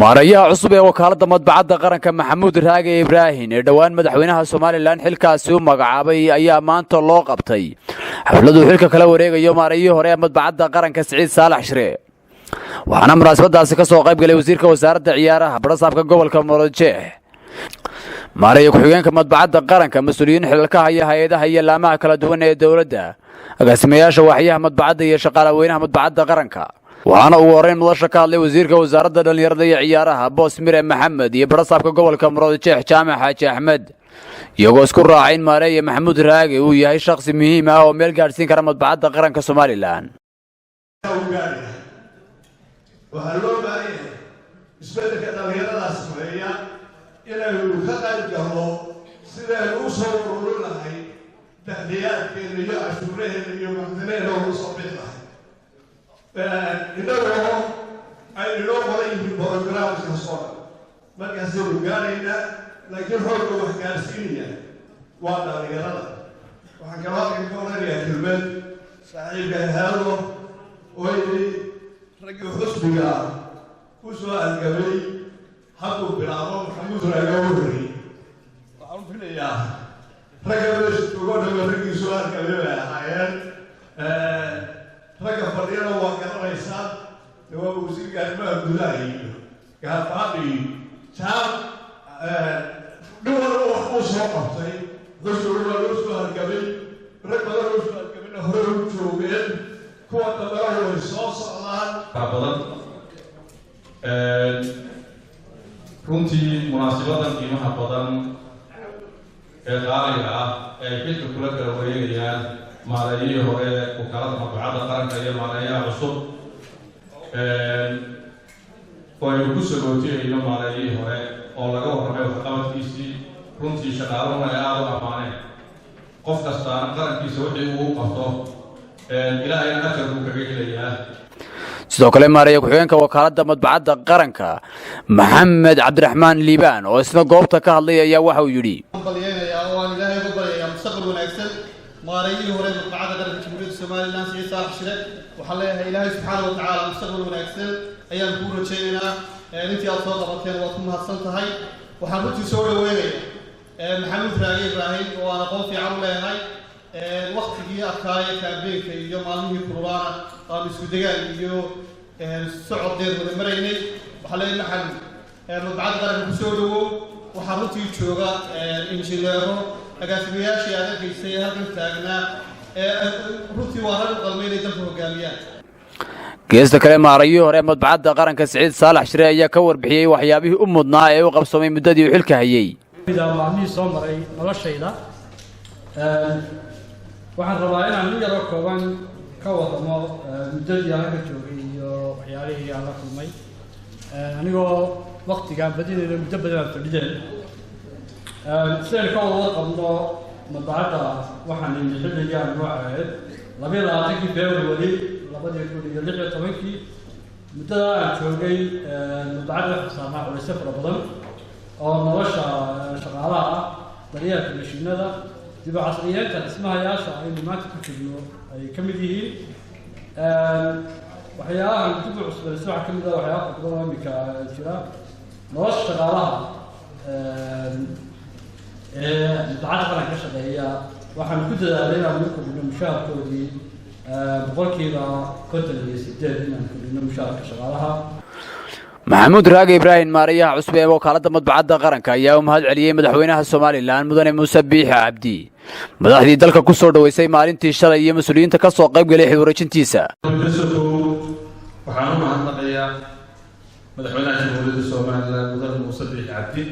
maarayaha cusub ee wakaaladda madbacadda qaranka Maxamuud Raage Ibraahin ee dhawaan madaxweynaha Soomaaliland xilkaasi u magacaabay ayaa maanta loo qabtay xafladu xilka kala wareegayo maarayihii hore ee madbacadda qaranka Siciid Saalax Shire waxaana munaasabadaasi ka soo qayb galay wasiirka wasaaradda ciyaaraha Barasaabka gobolka Murujeex maaraya ku-xigeenka madbacadda qaranka mas'uuliyiin xilka haya hay'adaha iyo laamaha kala duwan ee dawladda agaasimayaasha waaxyaha madbacadda iyo shaqaalaha madbacadda qaranka waxaana ugu horeyn madasha ka hadlay wasiirka wasaaradda dhalinyarada iyo ciyaaraha Boos Mire Maxamed iyo Barasaabka gobolka Murujeex Jaamac Xaaji Axmed iyagoo isku raacay in maaraya Maxamuud Raage uu yahay shakhsi muhiim ah oo meel gaarsiin kara madbacadda qaranka Soomaaliland waxaa loo baahan yahay isbeddelka dhalinyaradaas sameeya inaynu ka qayb galno sidaynu u soo ururin lahay tahdiyaadkeena iyo cashuuraheena iyo macdanaheena ugu soo bixi lahay innagoo ay inoo qoran yihiin programska soo dhan markaasaynu gaaraynaa laakiin xoogga wax gaarsiinaya waa dhalinyarada waxaan kaloo halkan ka oranayaa kelmad saaxiibka haado oo yidhi ragga xusbiga ku soo argabay hadduu bilaabo Maxamuud Raage u horreeyey waxaan u filayaa ragga meesha ugu dhawa raggii soo argabay bay ahaayeen ragga fadhiyada waa garanaysaa waa wasiirka arrimaha gudaha iyo gaarfaadhi jaam dhowr wax uu soo qabtay xusbiga waa loo soo argabay rag badan oo soo argabayna hore u joogeen kuwa dambana way soo socdaan badan runtii munaasabadan qiimaha badan ee qaaliga ah ee xilka kula kala wareegayaan maarayihii hore wakaaladda madbacadda qaranka iyo maarayaha cusub waynu ku sagootiyayno maarayihii hore oo laga warramay waxqabadkiisii runtii shaqaaluhuna ay aada u ammaaneen qof kastaana qarankiisa wixii uu qabto ilaahayna ajar buu kaga helayaa sidoo kale maaraya ku-xigeenka wakaaladda madbacadda qaranka Maxamed Cabdiraxmaan Liibaan oo isna goobta ka hadlay ayaa waxa uu yidhi ilaahay ugu baryayaa mustaqbal wanaagsan maarayihii hore madbacadda qaranka Jamhuuriyadda Soomaaliland Siciid Saalax Shire waxaan leeyahay ilaahay subxaanahu wa tacaala mustaqbal wanaagsan ayaan kuu rajaynaynaa intii aad soo qabateen waad ku mahadsan tahay waxaan runtii soo dhaweynayaa Maxamuud Raage Ibraahin oo aan aqoon fiican u leeyahay waqtigii adkaaya kaambeenka iyo maalmihii kululaana aan isku degaan iyo socod dheer wada maraynay waxaa leeyahay Maxamuud madbacadda qaranka ku soo dhawow waxaa runtii jooga injineero agaasimayaashii aad arkaysay halkan taagnaa runtii waa rag u qalmay inay dalka hogaamiyaan geesta kale maarayihii hore madbacadda qaranka Siciid Saalax Shire ayaa ka warbixiyay waxyaabihii u mudnaa ee u qabsamay muddadii uu xilka hayay maalmihii soo maray noloshayda waxaan rabaa inaan mid yar oo kooban ka wadamo muddadii aan halka joogay iyo waxyaalihii aan la kulmay anigoo waqtigaan badinayna muddo badan aan fadhideen sidaynu ka wada qabno madbacadda waxaan nimi xilligii aan noo ahayd 22 February 2016 muddada aan joogay madbacadda waxaa saarnaa culaysyo fara badan oo nolosha shaqaalaha ah daryeelka mashiinada dib u casriyeynta dhismahayaasha aynu maanta ku jirno ay ka mid yihiin waxyaalahan dib u cusbayso waxaa ka mid ah waxyaala badan oo imika jira nolosha shaqaalaha madbacadda qaranka ka shaqeeya waxaan ku dadaalay inaan u kordhino mushaharkoodii boqolkiiba 58 inaan kordhino mushaharka shaqaalaha Maxamuud Raage Ibraahin maarayaha cusub ee wakaaladda madbacadda qaranka ayaa u mahad celiyay madaxweynaha Soomaaliland Mudane Muuse Biixi Cabdi madaxdii dalka ku soo dhaweysay maalintii shalay iyo mas'uuliyiinta ka soo qayb galay xilwareejintiisa waxaan u mahadnaqayaa madaxweynaha Jamhuuriyadda Soomaaliland Mudane Muuse Biixi Cabdi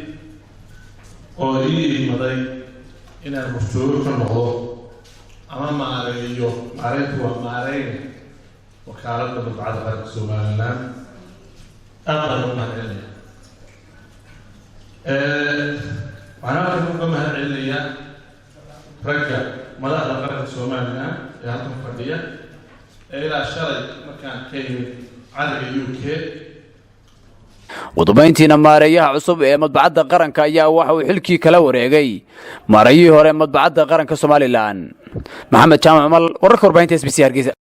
oo ii imaday inaan mashruuc ka noqdo ama maareeyo maareyntu waa maareyn wakaaladda madbacadda qaranka Soomaaliland أقدر من هالعليا. وأنا أقدر من هالعليا رجع مدار القرن الصومالي يعطون فردية إلى شرق مكان كيمي على UK. ودبينتينا maarayaha cusub ee madbacadda qaranka ayaa waxa uu xilkii kala wareegay maarayihii hore madbacadda qaranka Soomaaliland Maxamed Jaamac Mal wararka warbaahinta SBC Hargeysa